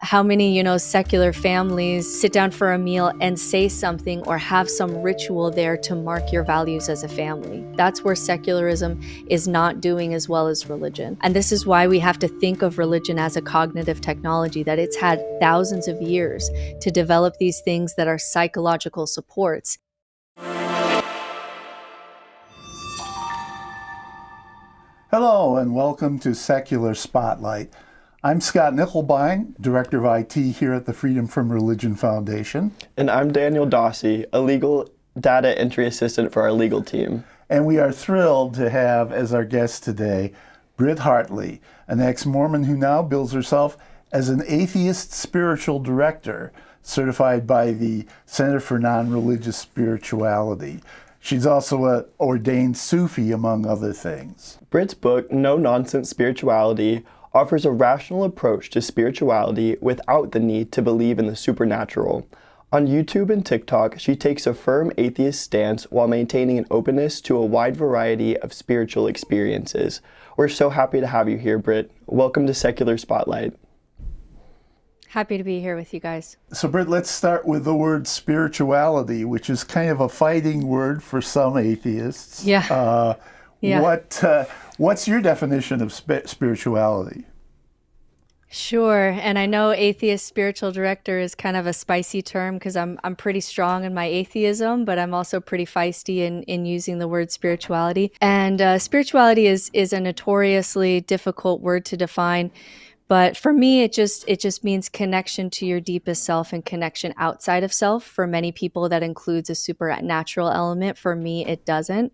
how many, secular families sit down for a meal and say something or have some ritual there to mark your values as a family? That's where secularism is not doing as well as religion. And this is why we have to think of religion as a cognitive technology, that it's had thousands of years to develop these things that are psychological supports. Hello and welcome to Secular Spotlight. I'm Scott Nickelbine, Director of IT here at the Freedom from Religion Foundation. And I'm Daniel Dossey, a legal data entry assistant for our legal team. And we are thrilled to have as our guest today Britt Hartley, an ex-Mormon who now bills herself as an atheist spiritual director, certified by the Center for Non-Religious Spirituality. She's also an ordained Sufi, among other things. Britt's book, No Nonsense Spirituality, offers a rational approach to spirituality without the need to believe in the supernatural. On YouTube and TikTok, she takes a firm atheist stance while maintaining an openness to a wide variety of spiritual experiences. We're so happy to have you here, Britt. Welcome to Secular Spotlight. Happy to be here with you guys. So, Britt, let's start with the word spirituality, which is kind of a fighting word for some atheists. Yeah. What's your definition of spirituality? Sure. And I know atheist spiritual director is kind of a spicy term because I'm pretty strong in my atheism, but I'm also pretty feisty in using the word spirituality. And spirituality is a notoriously difficult word to define. But for me, it just means connection to your deepest self and connection outside of self. For many people, that includes a supernatural element. For me, it doesn't.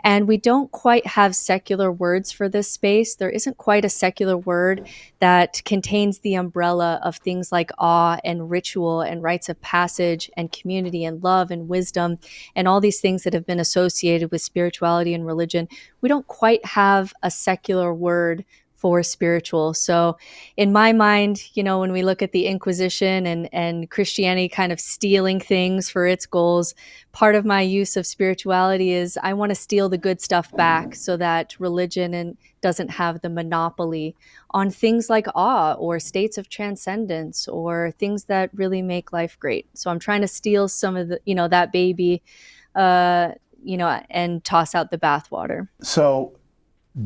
And we don't quite have secular words for this space. There isn't quite a secular word that contains the umbrella of things like awe and ritual and rites of passage and community and love and wisdom and all these things that have been associated with spirituality and religion. We don't quite have a secular word for spiritual. So in my mind, when we look at the Inquisition and Christianity kind of stealing things for its goals, part of my use of spirituality is I want to steal the good stuff back so that religion doesn't have the monopoly on things like awe or states of transcendence or things that really make life great. So I'm trying to steal some of the, that baby, and toss out the bathwater. So,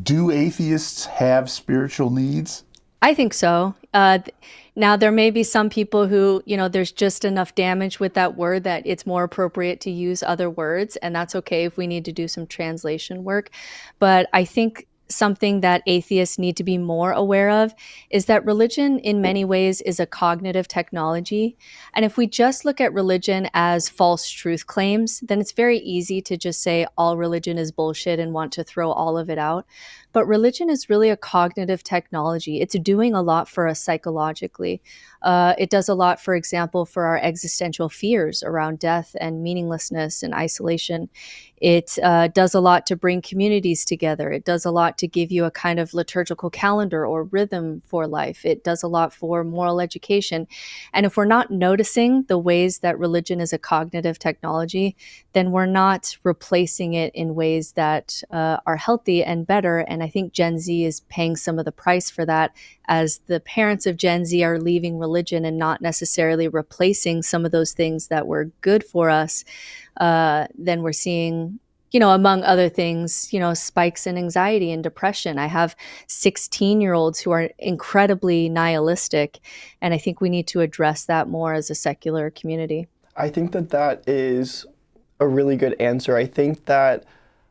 do atheists have spiritual needs? I think so. Now, there may be some people who, there's just enough damage with that word that it's more appropriate to use other words, and that's okay if we need to do some translation work. But I think something that atheists need to be more aware of is that religion in many ways is a cognitive technology. And if we just look at religion as false truth claims, then it's very easy to just say all religion is bullshit and want to throw all of it out. But religion is really a cognitive technology. It's doing a lot for us psychologically. It does a lot, for example, for our existential fears around death and meaninglessness and isolation. It does a lot to bring communities together. It does a lot to give you a kind of liturgical calendar or rhythm for life. It does a lot for moral education. And if we're not noticing the ways that religion is a cognitive technology, then we're not replacing it in ways that are healthy and better. And I think Gen Z is paying some of the price for that, as the parents of Gen Z are leaving religion and not necessarily replacing some of those things that were good for us. Then we're seeing, among other things, spikes in anxiety and depression. I have 16-year-olds who are incredibly nihilistic, and I think we need to address that more as a secular community. I think that is a really good answer. I think that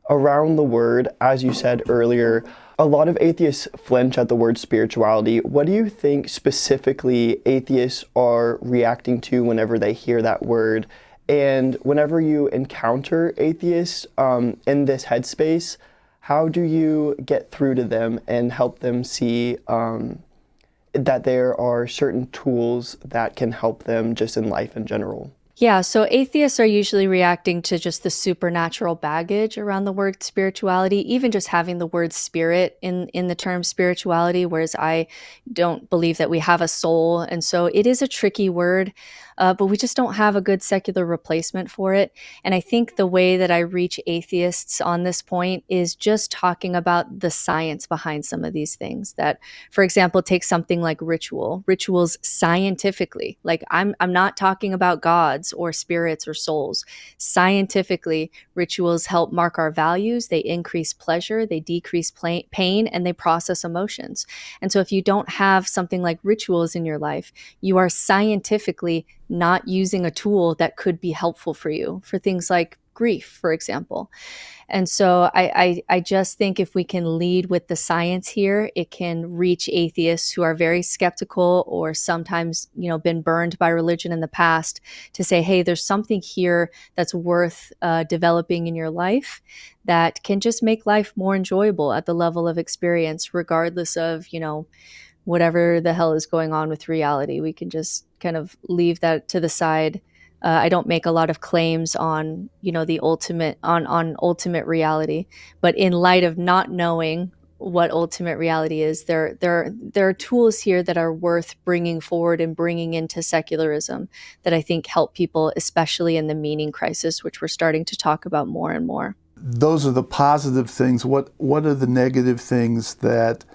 around the word, as you said earlier, a lot of atheists flinch at the word spirituality. What do you think specifically atheists are reacting to whenever they hear that word? And whenever you encounter atheists in this headspace, how do you get through to them and help them see that there are certain tools that can help them just in life in general? Yeah, so atheists are usually reacting to just the supernatural baggage around the word spirituality, even just having the word spirit in the term spirituality, whereas I don't believe that we have a soul. And so it is a tricky word, but we just don't have a good secular replacement for it. And I think the way that I reach atheists on this point is just talking about the science behind some of these things. That, for example, take something like rituals scientifically. Like I'm not talking about gods or spirits or souls. Scientifically, rituals help mark our values, they increase pleasure, they decrease pain, and they process emotions. And so if you don't have something like rituals in your life, you are scientifically not using a tool that could be helpful for you for things like grief, for example. And so I just think if we can lead with the science here, it can reach atheists who are very skeptical or sometimes, been burned by religion in the past to say, hey, there's something here that's worth developing in your life that can just make life more enjoyable at the level of experience, regardless of, whatever the hell is going on with reality. We can just kind of leave that to the side. I don't make a lot of claims on, the ultimate on ultimate reality, but in light of not knowing what ultimate reality is, there are tools here that are worth bringing forward and bringing into secularism that I think help people, especially in the meaning crisis, which we're starting to talk about more and more. Those are the positive things. What are the negative things that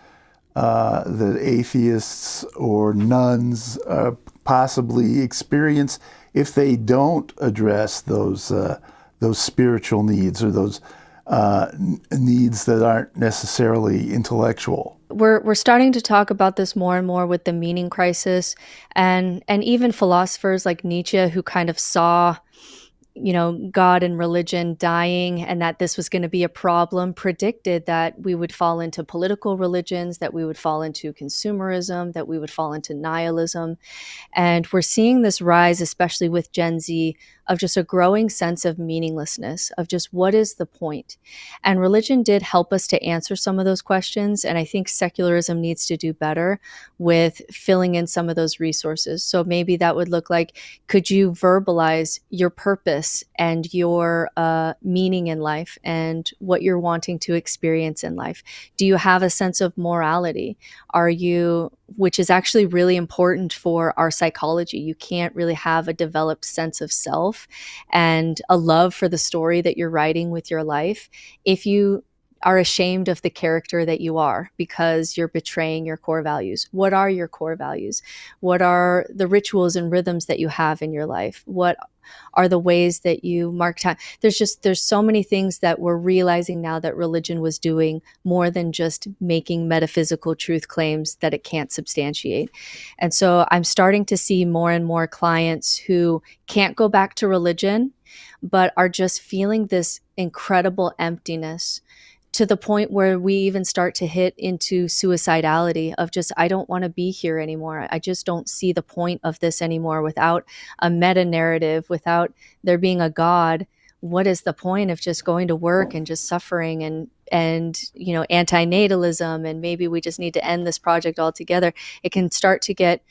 that atheists or nuns possibly experience if they don't address those spiritual needs or those needs that aren't necessarily intellectual? We're starting to talk about this more and more with the meaning crisis, and even philosophers like Nietzsche, who kind of saw, God and religion dying and that this was going to be a problem, predicted that we would fall into political religions, that we would fall into consumerism, that we would fall into nihilism. And we're seeing this rise, especially with Gen Z, of just a growing sense of meaninglessness, of just what is the point? And religion did help us to answer some of those questions. And I think secularism needs to do better with filling in some of those resources. So maybe that would look like, could you verbalize your purpose and your meaning in life and what you're wanting to experience in life? Do you have a sense of morality? Which is actually really important for our psychology. You can't really have a developed sense of self and a love for the story that you're writing with your life if you are ashamed of the character that you are because you're betraying your core values. What are your core values? What are the rituals and rhythms that you have in your life? What are the ways that you mark time? There's so many things that we're realizing now that religion was doing more than just making metaphysical truth claims that it can't substantiate. And so I'm starting to see more and more clients who can't go back to religion, but are just feeling this incredible emptiness to the point where we even start to hit into suicidality of just, I don't want to be here anymore. I just don't see the point of this anymore. Without a meta narrative, without there being a God, what is the point of just going to work and just suffering and antinatalism, and maybe we just need to end this project altogether? It can start to get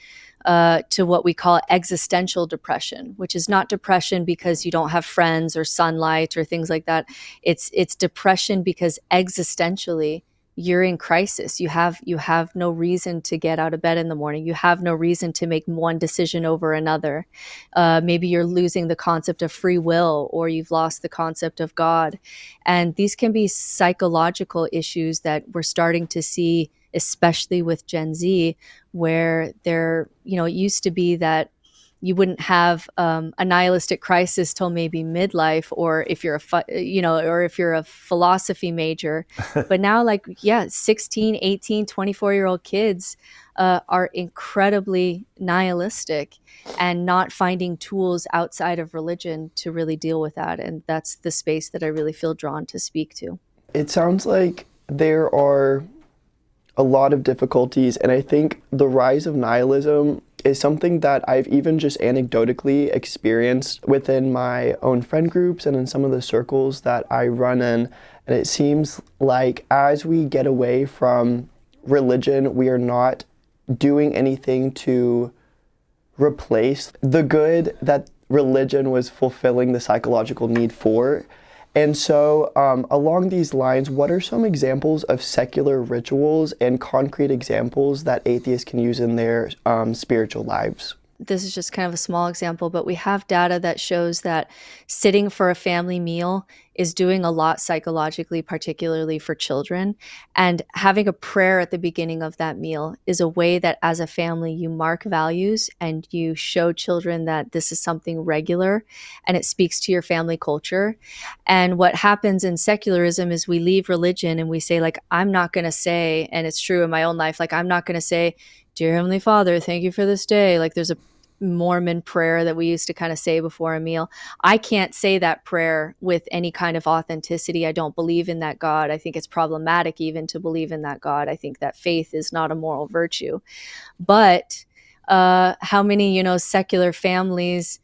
to what we call existential depression, which is not depression because you don't have friends or sunlight or things like that. It's depression because existentially you're in crisis. You have no reason to get out of bed in the morning. You have no reason to make one decision over another. Maybe you're losing the concept of free will, or you've lost the concept of God. And these can be psychological issues that we're starting to see, especially with Gen Z, where it used to be that you wouldn't have a nihilistic crisis till maybe midlife, or if you're or if you're a philosophy major. But now, 16, 18, 24-year-old kids are incredibly nihilistic and not finding tools outside of religion to really deal with that. And that's the space that I really feel drawn to speak to. It sounds like there are a lot of difficulties, and I think the rise of nihilism is something that I've even just anecdotally experienced within my own friend groups and in some of the circles that I run in. And it seems like as we get away from religion, we are not doing anything to replace the good that religion was fulfilling the psychological need for. And so, along these lines, what are some examples of secular rituals and concrete examples that atheists can use in their spiritual lives? This is just kind of a small example, but we have data that shows that sitting for a family meal is doing a lot psychologically, particularly for children. And having a prayer at the beginning of that meal is a way that as a family you mark values and you show children that this is something regular and it speaks to your family culture. And what happens in secularism is we leave religion and we say, like, I'm not going to say, and it's true in my own life, like, I'm not going to say, "Dear Heavenly Father, thank you for this day." Like, there's a Mormon prayer that we used to kind of say before a meal. I can't say that prayer with any kind of authenticity. I don't believe in that God. I think it's problematic even to believe in that God. I think that faith is not a moral virtue. But how many, secular families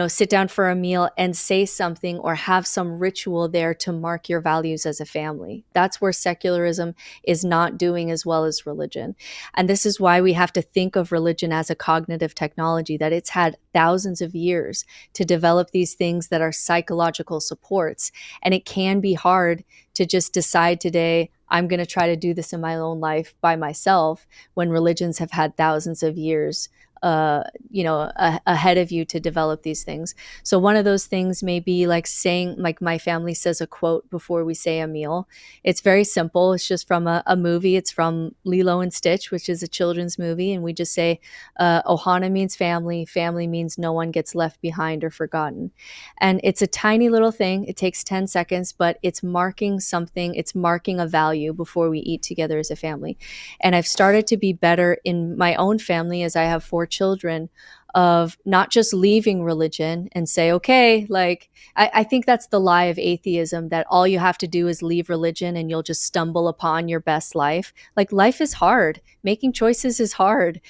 sit down for a meal and say something or have some ritual there to mark your values as a family? That's where secularism is not doing as well as religion. And this is why we have to think of religion as a cognitive technology, that it's had thousands of years to develop these things that are psychological supports. And it can be hard to just decide today, I'm going to try to do this in my own life by myself, when religions have had thousands of years ahead of you to develop these things. So one of those things may be like saying, like, my family says a quote before we say a meal. It's very simple. It's just from a movie. It's from Lilo and Stitch, which is a children's movie. And we just say, Ohana means family. Family means no one gets left behind or forgotten. And it's a tiny little thing. It takes 10 seconds, but it's marking something. It's marking a value before we eat together as a family. And I've started to be better in my own family, as I have 4 children, of not just leaving religion and say, okay, like, I think that's the lie of atheism, that all you have to do is leave religion and you'll just stumble upon your best life. Like, life is hard. Making choices is hard.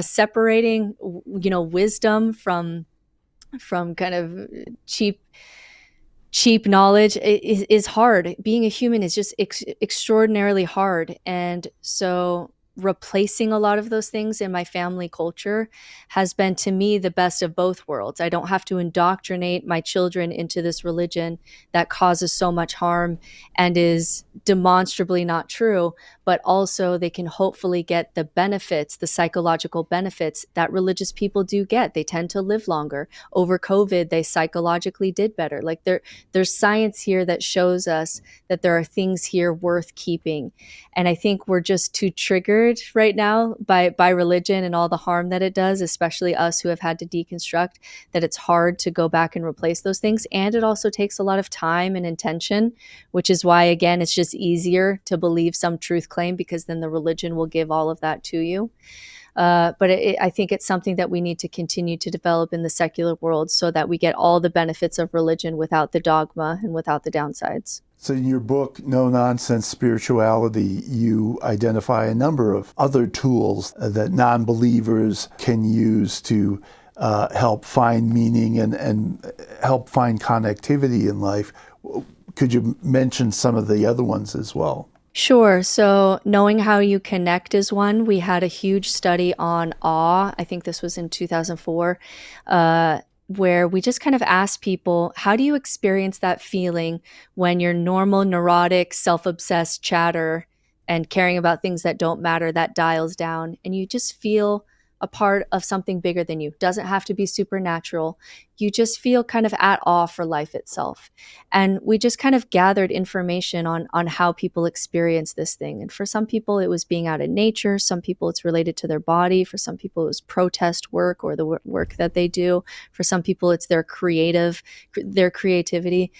Separating, wisdom from kind of cheap knowledge is hard. Being a human is just extraordinarily hard. And so replacing a lot of those things in my family culture has been, to me, the best of both worlds. I don't have to indoctrinate my children into this religion that causes so much harm and is demonstrably not true, but also they can hopefully get the benefits, the psychological benefits that religious people do get. They tend to live longer. Over COVID, they psychologically did better. Like, there's science here that shows us that there are things here worth keeping. And I think we're just too triggered right now by religion and all the harm that it does, especially us who have had to deconstruct, that it's hard to go back and replace those things. And it also takes a lot of time and intention, which is why, again, it's just easier to believe some truth claim, because then the religion will give all of that to you. But I think it's something that we need to continue to develop in the secular world so that we get all the benefits of religion without the dogma and without the downsides. So in your book, No Nonsense Spirituality, you identify a number of other tools that non-believers can use to help find meaning and help find connectivity in life. Could you mention some of the other ones as well? Sure. So knowing how you connect is one. We had a huge study on awe. I think this was in 2004, where we just kind of asked people, how do you experience that feeling when your normal, neurotic, self-obsessed chatter and caring about things that don't matter, that dials down, and you just feel a part of something bigger than you? Doesn't have to be supernatural. You just feel kind of at awe for life itself. And we just kind of gathered information on how people experience this thing. And for some people, it was being out in nature. Some people, it's related to their body. For some people, it was protest work or the work that they do. For some people, it's their creativity.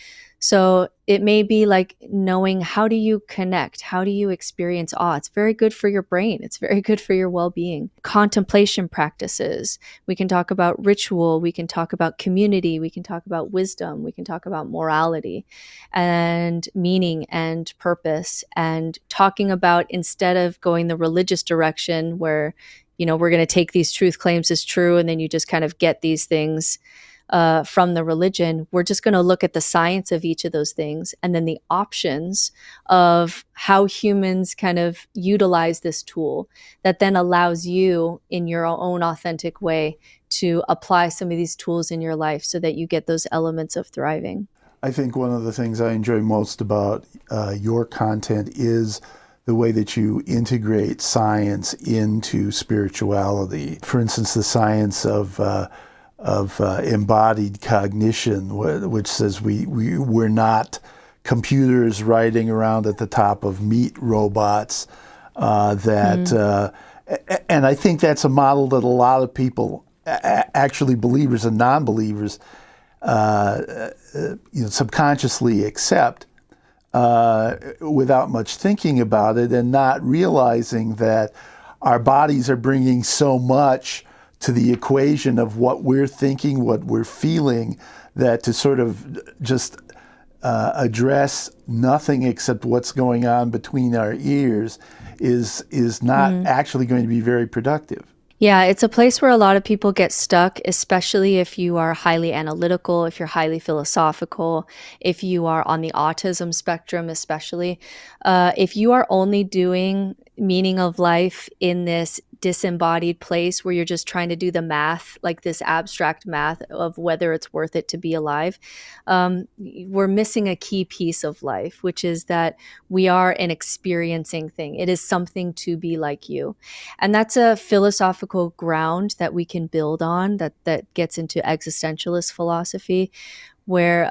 So it may be like knowing, how do you connect? How do you experience awe? It's very good for your brain. It's very good for your well-being. Contemplation practices. We can talk about ritual. We can talk about community. We can talk about wisdom. We can talk about morality and meaning and purpose, and talking about, instead of going the religious direction where, we're going to take these truth claims as true and then you just kind of get these things from the religion. We're just going to look at the science of each of those things and then the options of how humans kind of utilize this tool that then allows you in your own authentic way to apply some of these tools in your life so that you get those elements of thriving. I think one of the things I enjoy most about your content is the way that you integrate science into spirituality. For instance, the science of embodied cognition, which says we're not computers riding around at the top of meat robots. And I think that's a model that a lot of people, actually believers and non-believers, subconsciously accept without much thinking about it, and not realizing that our bodies are bringing so much to the equation of what we're thinking, what we're feeling, that to sort of just address nothing except what's going on between our ears is not actually going to be very productive. Yeah, it's a place where a lot of people get stuck, especially if you are highly analytical, if you're highly philosophical, if you are on the autism spectrum, especially. If you are only doing meaning of life in this disembodied place where you're just trying to do the math, like this abstract math of whether it's worth it to be alive, we're missing a key piece of life, which is that we are an experiencing thing. It is something to be like you. And that's a philosophical ground that we can build on that gets into existentialist philosophy, where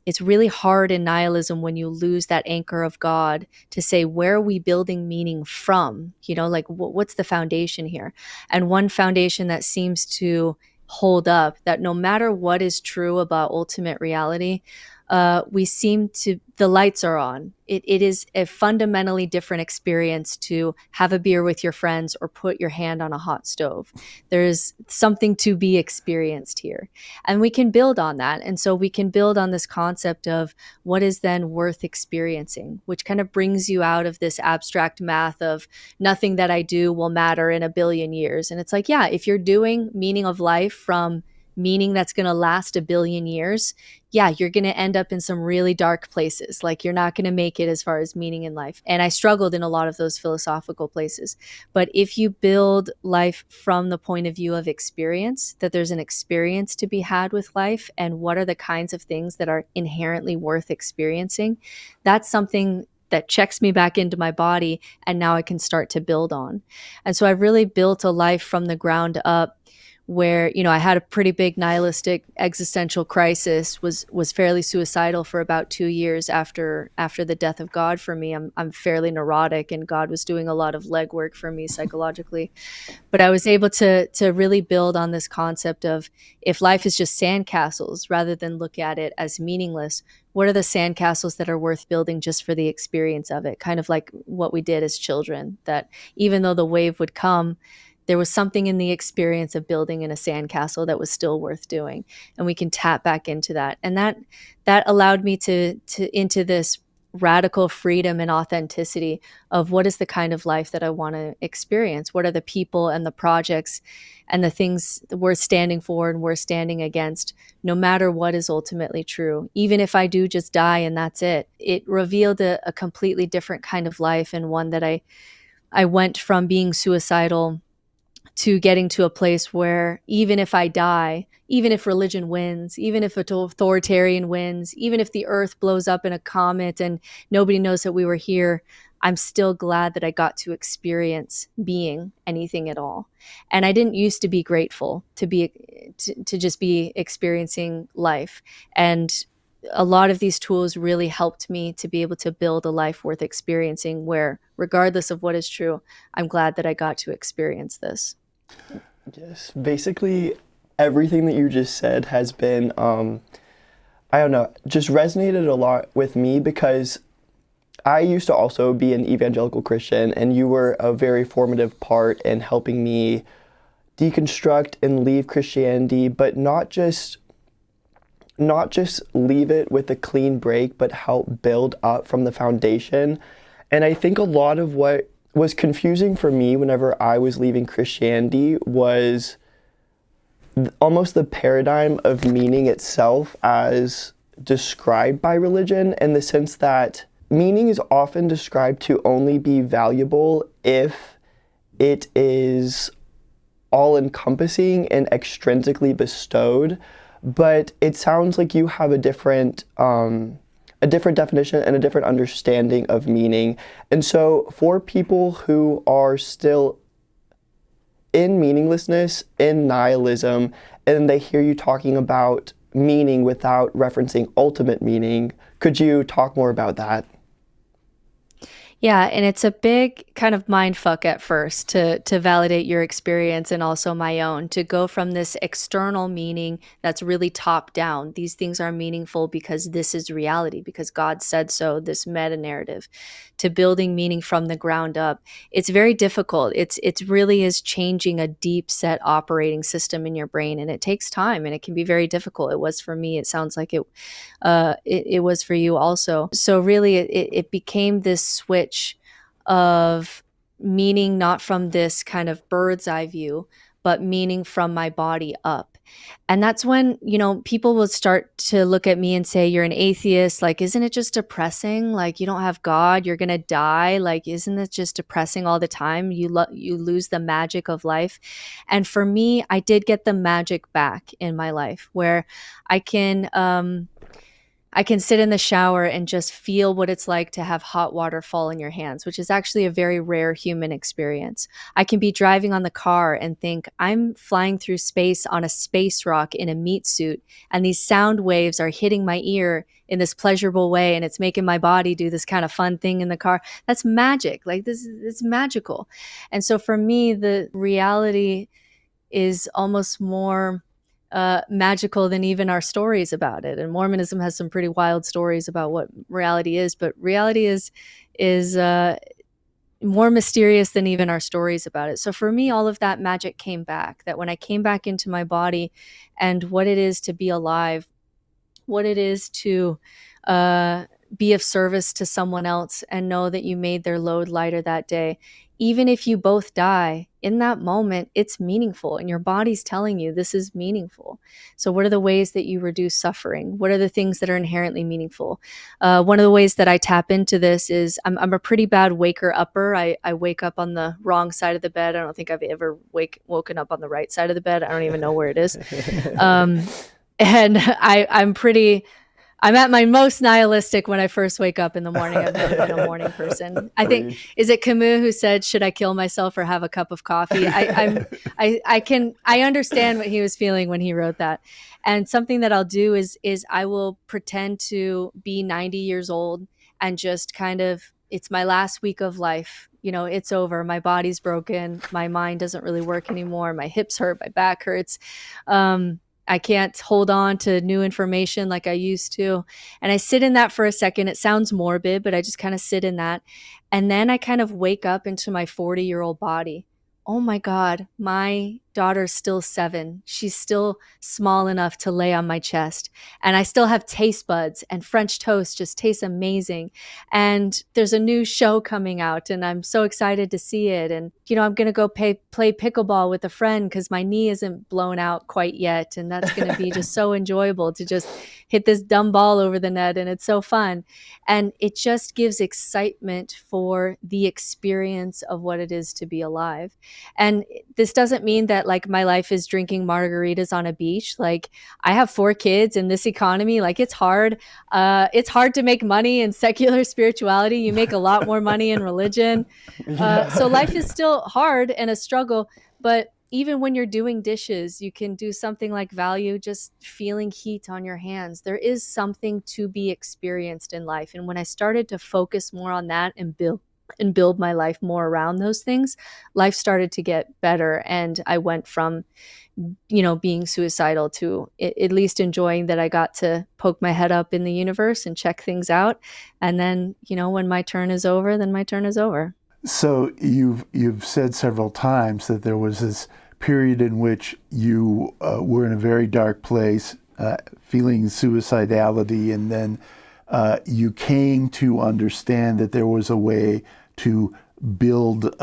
it's really hard in nihilism when you lose that anchor of God to say, where are we building meaning from? Like what's the foundation here? And one foundation that seems to hold up, that no matter what is true about ultimate reality, the lights are on. It is a fundamentally different experience to have a beer with your friends or put your hand on a hot stove. There's something to be experienced here. And we can build on that. And so we can build on this concept of what is then worth experiencing, which kind of brings you out of this abstract math of nothing that I do will matter in a billion years. And it's like, yeah, if you're doing meaning of life from meaning that's going to last a billion years, yeah, you're going to end up in some really dark places. Like you're not going to make it as far as meaning in life. And I struggled in a lot of those philosophical places. But if you build life from the point of view of experience, that there's an experience to be had with life, and what are the kinds of things that are inherently worth experiencing, that's something that checks me back into my body, and now I can start to build on. And so I've really built a life from the ground up, where, I had a pretty big nihilistic existential crisis, was fairly suicidal for about 2 years after the death of God for me. I'm fairly neurotic, and God was doing a lot of legwork for me psychologically. But I was able to really build on this concept of, if life is just sandcastles, rather than look at it as meaningless, what are the sandcastles that are worth building just for the experience of it? Kind of like what we did as children, that even though the wave would come, there was something in the experience of building in a sandcastle that was still worth doing. And we can tap back into that. And that allowed me to into this radical freedom and authenticity of what is the kind of life that I want to experience. What are the people and the projects and the things that we're standing for and we're standing against, no matter what is ultimately true. Even if I do just die and that's it, it revealed a completely different kind of life, and one that I went from being suicidal to getting to a place where even if I die, even if religion wins, even if authoritarian wins, even if the earth blows up in a comet and nobody knows that we were here, I'm still glad that I got to experience being anything at all. And I didn't used to be grateful to just be experiencing life. And a lot of these tools really helped me to be able to build a life worth experiencing, where regardless of what is true, I'm glad that I got to experience this. Yes, basically everything that you just said has been, just resonated a lot with me, because I used to also be an evangelical Christian, and you were a very formative part in helping me deconstruct and leave Christianity, but not just leave it with a clean break, but help build up from the foundation. And I think a lot of what was confusing for me whenever I was leaving Christianity was almost the paradigm of meaning itself as described by religion, in the sense that meaning is often described to only be valuable if it is all-encompassing and extrinsically bestowed. But it sounds like you have a different definition and a different understanding of meaning. And so for people who are still in meaninglessness, in nihilism, and they hear you talking about meaning without referencing ultimate meaning, could you talk more about that? Yeah, and it's a big kind of mind fuck at first to validate your experience and also my own, to go from this external meaning that's really top down. These things are meaningful because this is reality, because God said so, this meta narrative, to building meaning from the ground up. It's very difficult. It really is changing a deep set operating system in your brain, and it takes time and it can be very difficult. It was for me. It sounds like it was for you also. So really it became this switch of meaning, not from this kind of bird's eye view, but meaning from my body up. And that's when, people will start to look at me and say, you're an atheist. Like, isn't it just depressing? Like, you don't have God, you're going to die. Like, isn't it just depressing all the time? You lose the magic of life. And for me, I did get the magic back in my life, where I can sit in the shower and just feel what it's like to have hot water fall in your hands, which is actually a very rare human experience. I can be driving on the car and think I'm flying through space on a space rock in a meat suit, and these sound waves are hitting my ear in this pleasurable way, and it's making my body do this kind of fun thing in the car. That's magic. Like, it's magical. And so for me, the reality is almost more magical than even our stories about it. And Mormonism has some pretty wild stories about what reality is, but reality is more mysterious than even our stories about it. So for me, all of that magic came back, that when I came back into my body and what it is to be alive, what it is to be of service to someone else and know that you made their load lighter that day. Even if you both die, in that moment, it's meaningful, and your body's telling you this is meaningful. So what are the ways that you reduce suffering? What are the things that are inherently meaningful? One of the ways that I tap into this is I'm a pretty bad waker-upper. I wake up on the wrong side of the bed. I don't think I've ever woken up on the right side of the bed. I don't even know where it is. And I'm at my most nihilistic when I first wake up in the morning. I've never been a morning person. I think, is it Camus who said, should I kill myself or have a cup of coffee? I understand what he was feeling when he wrote that. And something that I'll do is I will pretend to be 90 years old and just kind of, it's my last week of life. It's over. My body's broken. My mind doesn't really work anymore. My hips hurt. My back hurts. I can't hold on to new information like I used to. And I sit in that for a second. It sounds morbid, but I just kind of sit in that. And then I kind of wake up into my 40-year-old body. Oh my God, my daughter's still 7. She's still small enough to lay on my chest. And I still have taste buds, and French toast just tastes amazing. And there's a new show coming out, and I'm so excited to see it. And, I'm going to go play pickleball with a friend because my knee isn't blown out quite yet. And that's going to be just so enjoyable to just hit this dumb ball over the net. And it's so fun. And it just gives excitement for the experience of what it is to be alive. And this doesn't mean that like my life is drinking margaritas on a beach. Like, I have 4 kids in this economy. Like, it's hard. It's hard to make money in secular spirituality. You make a lot more money in religion. So life is still hard and a struggle. But even when you're doing dishes, you can do something like value just feeling heat on your hands. There is something to be experienced in life. And when I started to focus more on that and build my life more around those things, life started to get better. And I went from, being suicidal to at least enjoying that I got to poke my head up in the universe and check things out. And then, when my turn is over, then my turn is over. So you've said several times that there was this period in which you were in a very dark place, feeling suicidality, and then you came to understand that there was a way to build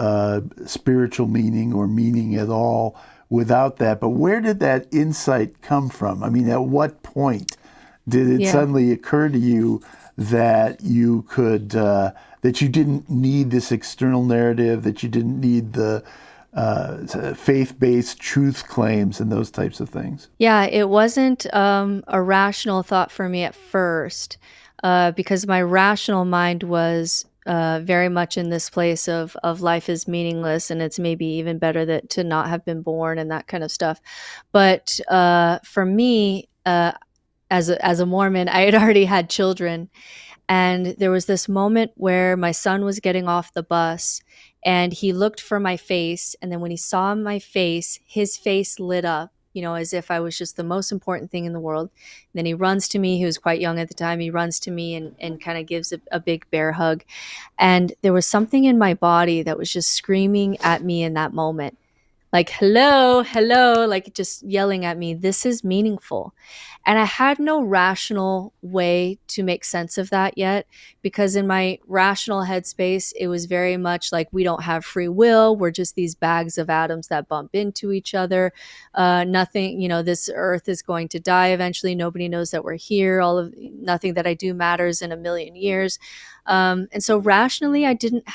spiritual meaning or meaning at all without that. But where did that insight come from? I mean, at what point did it suddenly occur to you that you could, that you didn't need this external narrative, that you didn't need the faith-based truth claims and those types of things? Yeah, it wasn't a rational thought for me at first, because my rational mind was very much in this place of life is meaningless, and it's maybe even better that to not have been born and that kind of stuff. But for me, as a Mormon, I had already had children, and there was this moment where my son was getting off the bus, and he looked for my face, and then when he saw my face, his face lit up, as if I was just the most important thing in the world. And then he runs to me. He was quite young at the time. He runs to me and kind of gives a big bear hug. And there was something in my body that was just screaming at me in that moment. Like, hello, hello, like just yelling at me, this is meaningful. And I had no rational way to make sense of that yet, because in my rational headspace, it was very much like we don't have free will. We're just these bags of atoms that bump into each other. Nothing, this earth is going to die eventually. Nobody knows that we're here. Nothing that I do matters in a million years. And so rationally, I didn't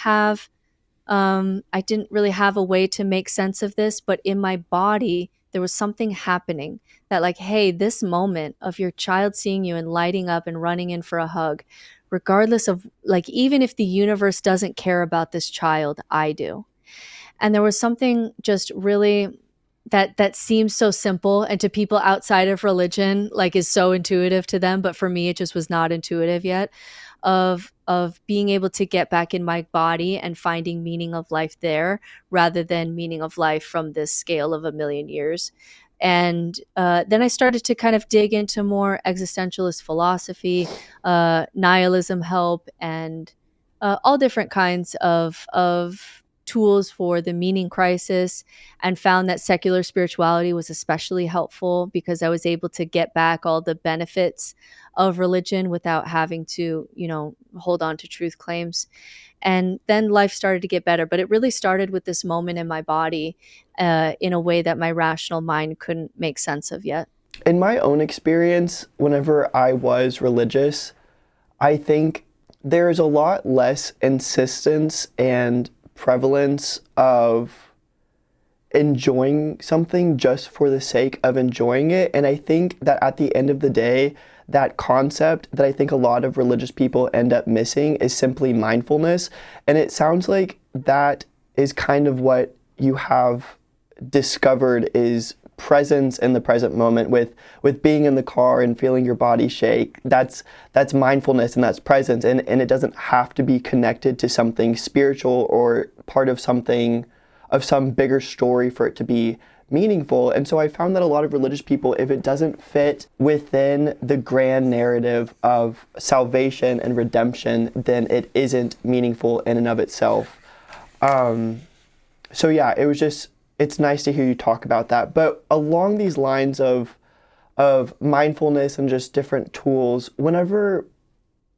really have a way to make sense of this, but in my body, there was something happening that like, hey, this moment of your child seeing you and lighting up and running in for a hug, regardless of like, even if the universe doesn't care about this child, I do. And there was something just really that seems so simple, and to people outside of religion, like is so intuitive to them. But for me, it just was not intuitive yet, of being able to get back in my body and finding meaning of life there rather than meaning of life from this scale of a million years. And then I started to kind of dig into more existentialist philosophy, nihilism help, and all different kinds of tools for the meaning crisis, and found that secular spirituality was especially helpful because I was able to get back all the benefits of religion without having to, hold on to truth claims. And then life started to get better. But it really started with this moment in my body in a way that my rational mind couldn't make sense of yet. In my own experience, whenever I was religious, I think there's a lot less insistence and prevalence of enjoying something just for the sake of enjoying it. And I think that at the end of the day, that concept that I think a lot of religious people end up missing is simply mindfulness. And it sounds like that is kind of what you have discovered is presence in the present moment with being in the car and feeling your body shake. That's mindfulness, and that's presence. And it doesn't have to be connected to something spiritual or part of some bigger story for it to be meaningful. And so I found that a lot of religious people, if it doesn't fit within the grand narrative of salvation and redemption, then it isn't meaningful in and of itself. So yeah, it's nice to hear you talk about that. But along these lines of mindfulness and just different tools,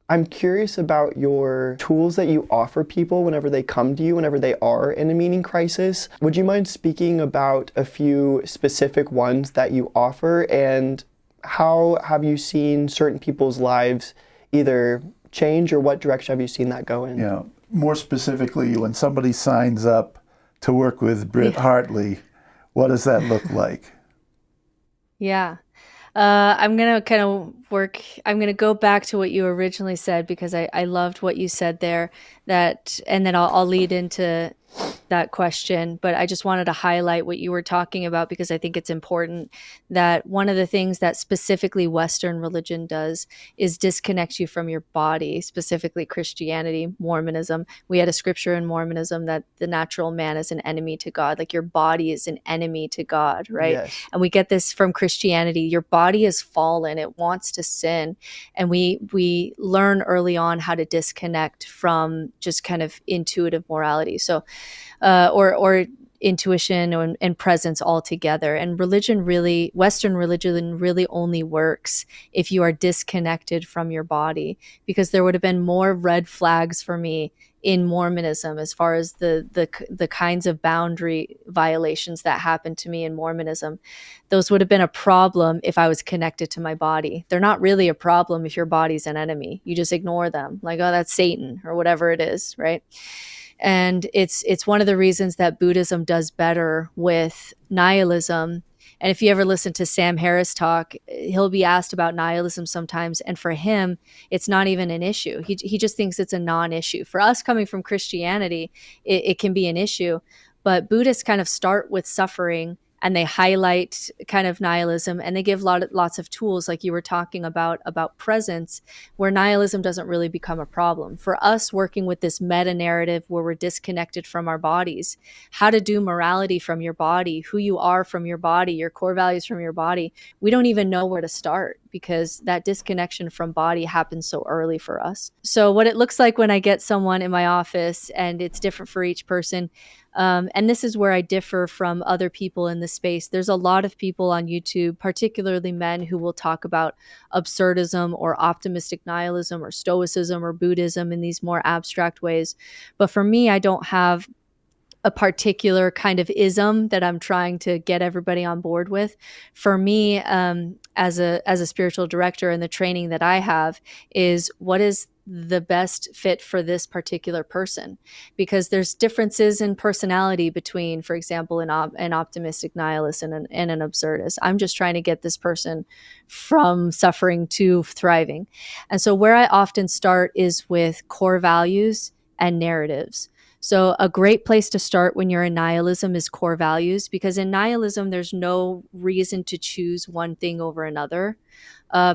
I'm curious about your tools that you offer people whenever they come to you, whenever they are in a meaning crisis. Would you mind speaking about a few specific ones that you offer, and how have you seen certain people's lives either change, or what direction have you seen that go in? Yeah, more specifically, when somebody signs up to work with Britt Hartley, what does that look like? Yeah. I'm going to go back to what you originally said, because I loved what you said there, and then I'll lead into that question. But I just wanted to highlight what you were talking about, because I think it's important that one of the things that specifically Western religion does is disconnect you from your body, specifically Christianity, Mormonism. We had a scripture in Mormonism that the natural man is an enemy to God. Like your body is an enemy to God, right? Yes. And we get this from Christianity. Your body is fallen. It wants to sin. And we learn early on how to disconnect from just kind of intuitive morality. So, or intuition and presence altogether. And Western religion really only works if you are disconnected from your body, because there would have been more red flags for me in Mormonism, as far as the kinds of boundary violations that happened to me in Mormonism. Those would have been a problem if I was connected to my body. They're not really a problem if your body's an enemy. You just ignore them, like, oh, that's Satan or whatever it is, right? And it's one of the reasons that Buddhism does better with nihilism. And if you ever listen to Sam Harris talk, he'll be asked about nihilism sometimes. And for him, it's not even an issue. He just thinks it's a non-issue. For us coming from Christianity, it can be an issue. But Buddhists kind of start with suffering, and they highlight kind of nihilism, and they give lots of tools, like you were talking about presence, where nihilism doesn't really become a problem. For us, working with this meta narrative where we're disconnected from our bodies, how to do morality from your body, who you are from your body, your core values from your body, we don't even know where to start, because that disconnection from body happens so early for us. So what it looks like when I get someone in my office, and it's different for each person, and this is where I differ from other people in the space. There's a lot of people on YouTube, particularly men, who will talk about absurdism or optimistic nihilism or stoicism or Buddhism in these more abstract ways. But for me, I don't have a particular kind of ism that I'm trying to get everybody on board with. For me, as a spiritual director, and the training that I have is, what is the best fit for this particular person? Because there's differences in personality between, for example, an optimistic nihilist and an absurdist. I'm just trying to get this person from suffering to thriving. And so where I often start is with core values and narratives. So a great place to start when you're in nihilism is core values, because in nihilism, there's no reason to choose one thing over another,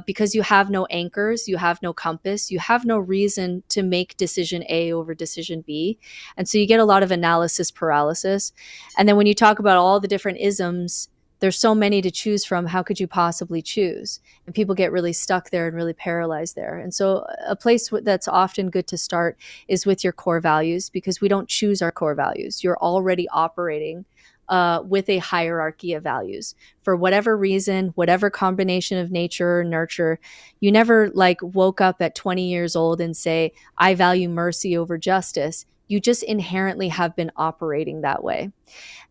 because you have no anchors, you have no compass, you have no reason to make decision A over decision B. And so you get a lot of analysis paralysis. And then when you talk about all the different isms, there's so many to choose from. How could you possibly choose? And people get really stuck there and really paralyzed there. And so a place that's often good to start is with your core values, because we don't choose our core values. You're already operating with a hierarchy of values. For whatever reason, whatever combination of nature or nurture, you never like woke up at 20 years old and say, I value mercy over justice. You just inherently have been operating that way.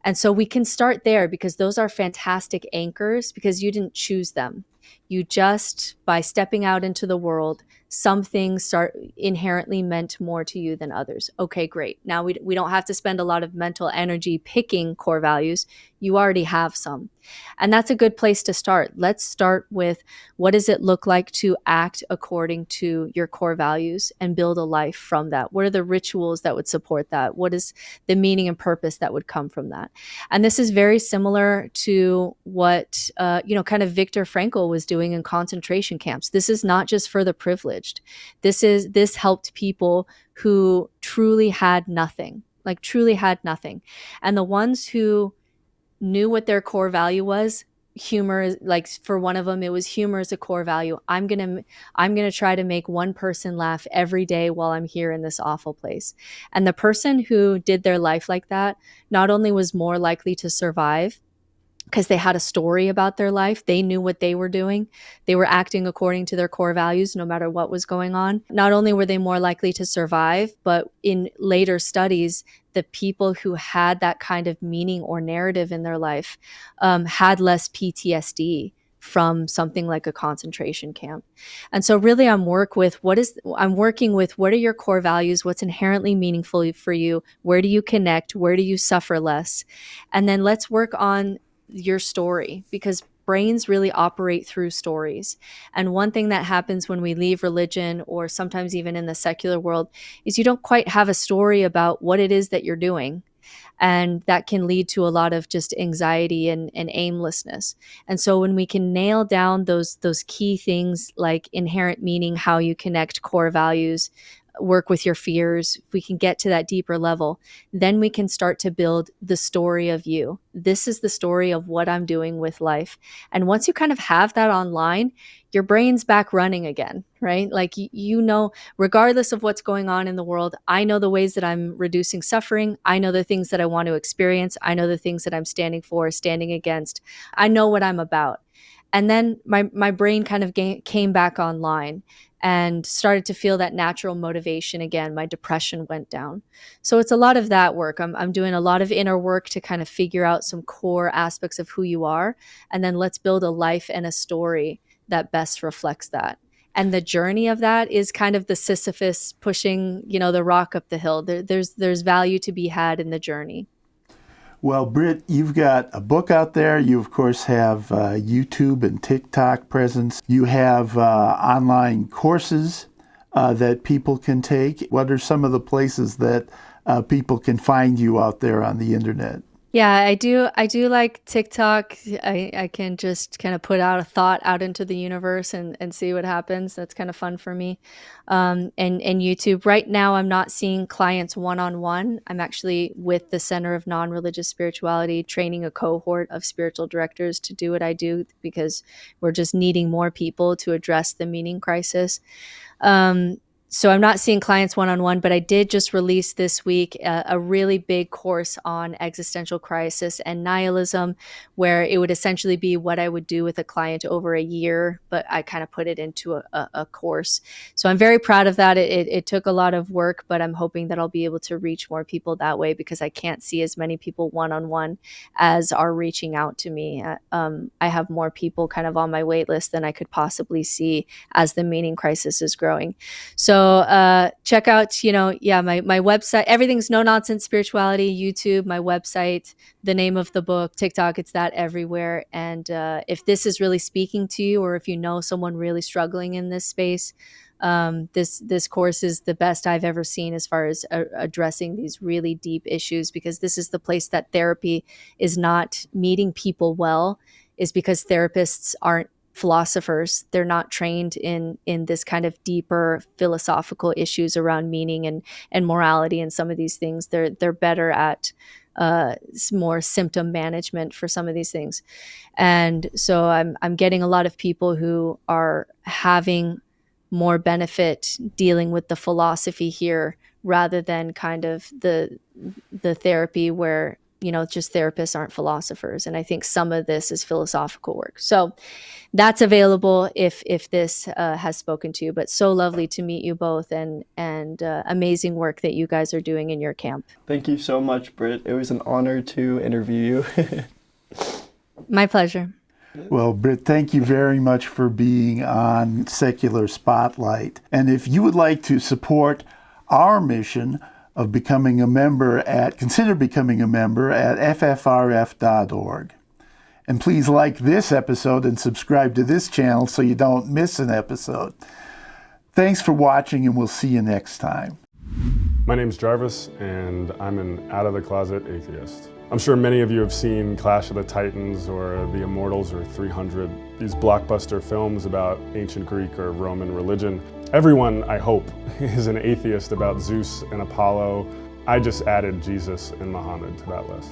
And so we can start there, because those are fantastic anchors, because you didn't choose them. You just, by stepping out into the world, some things start inherently meant more to you than others. Okay, great. Now we don't have to spend a lot of mental energy picking core values. You already have some. And that's a good place to start. Let's start with, what does it look like to act according to your core values and build a life from that? What are the rituals that would support that? What is the meaning and purpose that would come from that? And this is very similar to what, kind of Viktor Frankl was doing in concentration camps. This is not just for the privileged. This helped people who truly had nothing, like truly had nothing. And the ones who knew what their core value was, humor is, like, for one of them, it was humor as a core value. I'm going to try to make one person laugh every day while I'm here in this awful place. And the person who did their life like that not only was more likely to survive, because they had a story about their life. They knew what they were doing. They were acting according to their core values, no matter what was going on. Not only were they more likely to survive, but in later studies, the people who had that kind of meaning or narrative in their life had less PTSD from something like a concentration camp. And so really I'm working with what are your core values? What's inherently meaningful for you? Where do you connect? Where do you suffer less? And then let's work on your story, because brains really operate through stories. And one thing that happens when we leave religion, or sometimes even in the secular world, is you don't quite have a story about what it is that you're doing. And that can lead to a lot of just anxiety and aimlessness. And so when we can nail down those key things like inherent meaning, how you connect core values, work with your fears, if we can get to that deeper level, then we can start to build the story of you. This is the story of what I'm doing with life. And once you kind of have that online, your brain's back running again, right? Like, regardless of what's going on in the world, I know the ways that I'm reducing suffering. I know the things that I want to experience. I know the things that I'm standing for, standing against. I know what I'm about. And then my brain kind of came back online and started to feel that natural motivation again. My depression went down. So it's a lot of that work. I'm doing a lot of inner work to kind of figure out some core aspects of who you are. And then let's build a life and a story that best reflects that. And the journey of that is kind of the Sisyphus pushing, the rock up the hill. There's value to be had in the journey. Well, Britt, you've got a book out there. You, of course, have YouTube and TikTok presence. You have online courses that people can take. What are some of the places that people can find you out there on the internet? Yeah, I do like TikTok. I can just kind of put out a thought out into the universe and see what happens. That's kind of fun for me. And YouTube. Right now, I'm not seeing clients one-on-one. I'm actually with the Center of Non-Religious Spirituality, training a cohort of spiritual directors to do what I do because we're just needing more people to address the meaning crisis. So I'm not seeing clients one-on-one, but I did just release this week a really big course on existential crisis and nihilism, where it would essentially be what I would do with a client over a year, but I kind of put it into a course. So I'm very proud of that. It took a lot of work, but I'm hoping that I'll be able to reach more people that way because I can't see as many people one-on-one as are reaching out to me. I have more people kind of on my wait list than I could possibly see as the meaning crisis is growing. So check out, my website. Everything's No Nonsense Spirituality, YouTube, my website, the name of the book, TikTok. It's that everywhere. And if this is really speaking to you, or if you know someone really struggling in this space, this course is the best I've ever seen as far as addressing these really deep issues, because this is the place that therapy is not meeting people well, is because therapists aren't philosophers. They're not trained in this kind of deeper philosophical issues around meaning and morality and some of these things. They're better at more symptom management for some of these things. And so I'm getting a lot of people who are having more benefit dealing with the philosophy here rather than kind of the therapy where just therapists aren't philosophers. And I think some of this is philosophical work. So that's available if this has spoken to you. But so lovely to meet you both, and amazing work that you guys are doing in your camp. Thank you so much, Britt. It was an honor to interview you. My pleasure. Well, Britt, thank you very much for being on Secular Spotlight. And if you would like to support our mission of becoming a member consider becoming a member at FFRF.org. And please like this episode and subscribe to this channel so you don't miss an episode. Thanks for watching, and we'll see you next time. My name's Jarvis, and I'm an out-of-the-closet atheist. I'm sure many of you have seen Clash of the Titans or The Immortals or 300, these blockbuster films about ancient Greek or Roman religion. Everyone, I hope, is an atheist about Zeus and Apollo. I just added Jesus and Muhammad to that list.